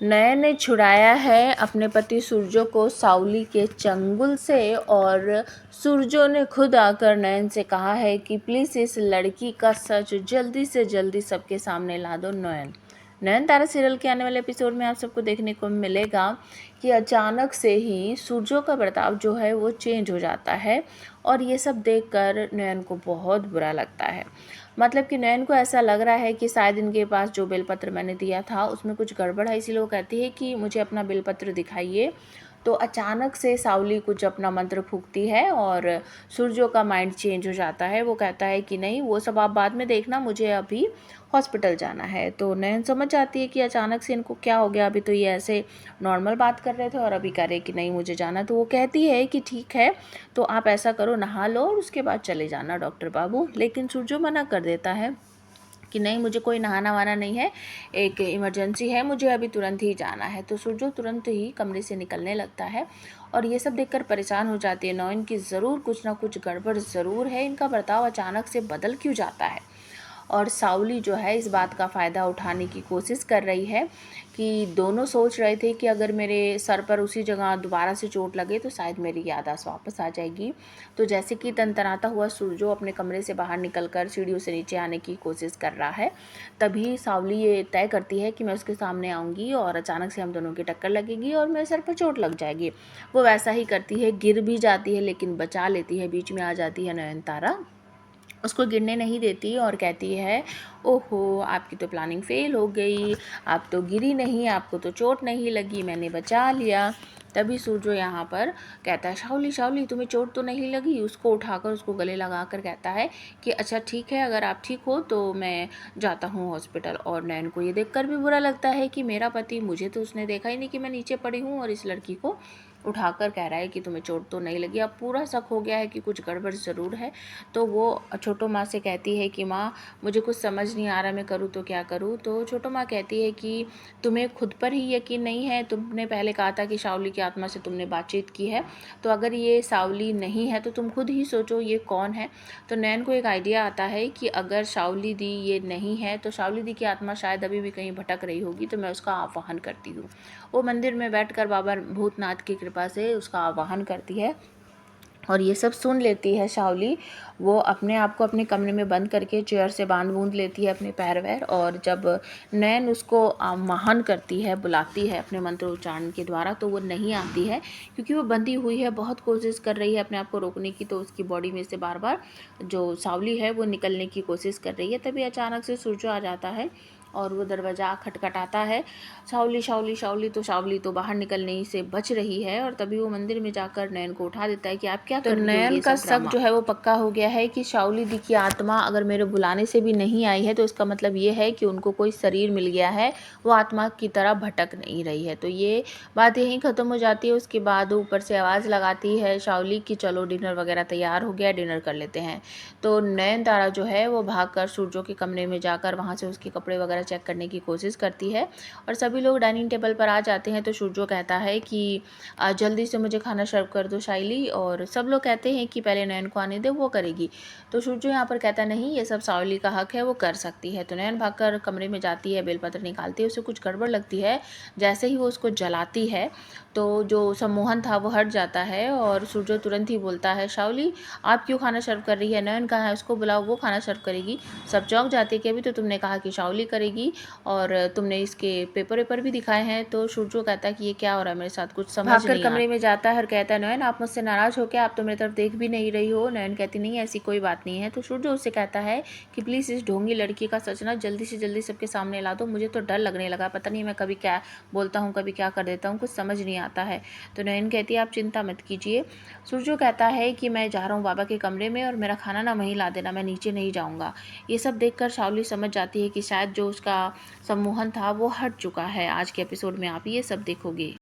नयन ने छुड़ाया है अपने पति सूरजो को सावली के चंगुल से और सूरजो ने खुद आकर नयन से कहा है कि प्लीज़ इस लड़की का सच जल्दी से जल्दी सबके सामने ला दो। नयनतारा सीरियल के आने वाले एपिसोड में आप सबको देखने को मिलेगा कि अचानक से ही सूरजो का बर्ताव जो है वो चेंज हो जाता है और ये सब देखकर नयन को बहुत बुरा लगता है। मतलब कि नयन को ऐसा लग रहा है कि शायद इनके पास जो बेलपत्र मैंने दिया था उसमें कुछ गड़बड़ है, इसीलिए वो कहती है कि मुझे अपना बेलपत्र दिखाइए। तो अचानक से सावली कुछ अपना मंत्र फूंकती है और सूरजो का माइंड चेंज हो जाता है। वो कहता है कि नहीं, वो सब आप बाद में देखना, मुझे अभी हॉस्पिटल जाना है। तो नयन समझ जाती है कि अचानक से इनको क्या हो गया, अभी तो ये ऐसे नॉर्मल बात कर रहे थे और अभी कह रहे कि नहीं मुझे जाना। तो वो कहती है कि ठीक है, तो आप ऐसा करो, नहा लो और उसके बाद चले जाना डॉक्टर बाबू। लेकिन सूरजो मना कर देता है कि नहीं, मुझे कोई नहाना वाना नहीं है, एक इमरजेंसी है, मुझे अभी तुरंत ही जाना है। तो सूरजो तुरंत ही कमरे से निकलने लगता है और ये सब देखकर परेशान हो जाती है नयन की ज़रूर कुछ ना कुछ गड़बड़ ज़रूर है, इनका बर्ताव अचानक से बदल क्यों जाता है। और सावली जो है इस बात का फ़ायदा उठाने की कोशिश कर रही है कि दोनों सोच रहे थे कि अगर मेरे सर पर उसी जगह दोबारा से चोट लगे तो शायद मेरी याददाश्त वापस आ जाएगी। तो जैसे कि तनतनाता हुआ सूरजो अपने कमरे से बाहर निकलकर सीढ़ियों से नीचे आने की कोशिश कर रहा है, तभी सावली ये तय करती है कि मैं उसके सामने आऊँगी और अचानक से हम दोनों की टक्कर लगेगी और मेरे सर पर चोट लग जाएगी। वो वैसा ही करती है, गिर भी जाती है लेकिन बचा लेती है। बीच में आ जाती है नयनतारा, उसको गिरने नहीं देती और कहती है, ओहो आपकी तो प्लानिंग फ़ेल हो गई, आप तो गिरी नहीं, आपको तो चोट नहीं लगी, मैंने बचा लिया। तभी सूरजो यहाँ पर कहता है, शावली शावली तुम्हें चोट तो नहीं लगी। उसको उठाकर उसको गले लगाकर कहता है कि अच्छा ठीक है, अगर आप ठीक हो तो मैं जाता हूँ हॉस्पिटल। और नयन को ये देखकर भी बुरा लगता है कि मेरा पति, मुझे तो उसने देखा ही नहीं कि मैं नीचे पड़ी हूँ और इस लड़की को उठाकर कह रहा है कि तुम्हें चोट तो नहीं लगी। अब पूरा शक हो गया है कि कुछ गड़बड़ ज़रूर है। तो वो छोटो माँ से कहती है कि माँ मुझे कुछ समझ नहीं आ रहा, मैं करूँ तो क्या करूँ। तो छोटो माँ कहती है कि तुम्हें खुद पर ही यकीन नहीं है, तुमने पहले कहा था कि शावली की आत्मा से तुमने बातचीत की है, तो अगर ये सावली नहीं है तो तुम खुद ही सोचो ये कौन है। तो नयन को एक आइडिया आता है कि अगर शावली दी ये नहीं है तो शावली दी की आत्मा शायद अभी भी कहीं भटक रही होगी, तो मैं उसका आवाहन करती हूँ। वो मंदिर में बैठकर बाबा भूतनाथ की कृपा से उसका आवाहन करती है और ये सब सुन लेती है शावली। वो अपने आप को अपने कमरे में बंद करके चेयर से बांध बूंद लेती है अपने पैर वैर, और जब नयन उसको आह्वान करती है, बुलाती है अपने मंत्र उच्चारण के द्वारा, तो वो नहीं आती है क्योंकि वो बंधी हुई है, बहुत कोशिश कर रही है अपने आप को रोकने की। तो उसकी बॉडी में से बार बार जो सावली है वो निकलने की कोशिश कर रही है। तभी अचानक से सूरजो आ जाता है और वो दरवाज़ा खटखटाता है, शावली शावली शावली। तो शावली तो बाहर निकलने से बच रही है और तभी वो मंदिर में जाकर नयन को उठा देता है कि आप क्या कर रही हो। नयन का शक जो है वो पक्का हो गया है कि शावली दी की आत्मा अगर मेरे बुलाने से भी नहीं आई है तो इसका मतलब ये है कि उनको कोई शरीर मिल गया है, वो आत्मा की तरह भटक नहीं रही है। तो ये बात यहीं ख़त्म हो जाती है। उसके बाद ऊपर से आवाज़ लगाती है शावली कि चलो डिनर वगैरह तैयार हो गया, डिनर कर लेते हैं। तो नयनतारा जो है वो भागकर सूरजो के कमरे में जाकर वहाँ से उसके कपड़े वगैरह चेक करने की कोशिश करती है और सभी लोग डाइनिंग टेबल पर आ जाते हैं। तो सूरजो कहता है कि जल्दी से मुझे खाना सर्व कर दो शाइली, और सब लोग कहते हैं कि पहले नयन को आने दे, वो करेगी। तो सूरजो यहाँ पर कहता नहीं, ये सब सावली का हक है, वो कर सकती है। तो नयन भागकर कमरे में जाती है, बेलपत्र निकालती है, उसे कुछ गड़बड़ लगती है। जैसे ही वो उसको जलाती है तो जो सम्मोहन था वो हट जाता है और सूरजो तुरंत ही बोलता है, शावली आप क्यों खाना सर्व कर रही है, नयन कहाँ है, उसको बुलाओ, वो खाना सर्व करेगी। सब चौंक जाते कि अभी तो तुमने कहा कि शावली करेगी और तुमने इसके पेपर वेपर भी दिखाए हैं। तो सूरजो कहता है कि ये क्या हो रहा है मेरे साथ, कुछ समझ नहीं। कमरे में जाता है और कहता है, नयन आप मुझसे नाराज़ हो क्या, आप तो मेरी तरफ देख भी नहीं रही हो। नयन कहती नहीं, ऐसी कोई बात नहीं है। तो सूरजो उससे कहता है कि प्लीज़ इस ढोंगी लड़की का सच ना जल्दी से जल्दी सबके सामने ला दो, मुझे तो डर लगने लगा, पता नहीं मैं कभी क्या बोलता हूँ कभी क्या कर देता हूँ, कुछ समझ नहीं आता है। तो नयन कहती है आप चिंता मत कीजिए। सूरजो कहता है कि मैं जा रहा हूँ बाबा के कमरे में और मेरा खाना ना वहीं ला देना, मैं नीचे नहीं जाऊँगा। ये सब देखकर शावली समझ जाती है कि शायद जो उसका सम्मोहन था वो हट चुका है। आज के एपिसोड में आप ये सब देखोगे।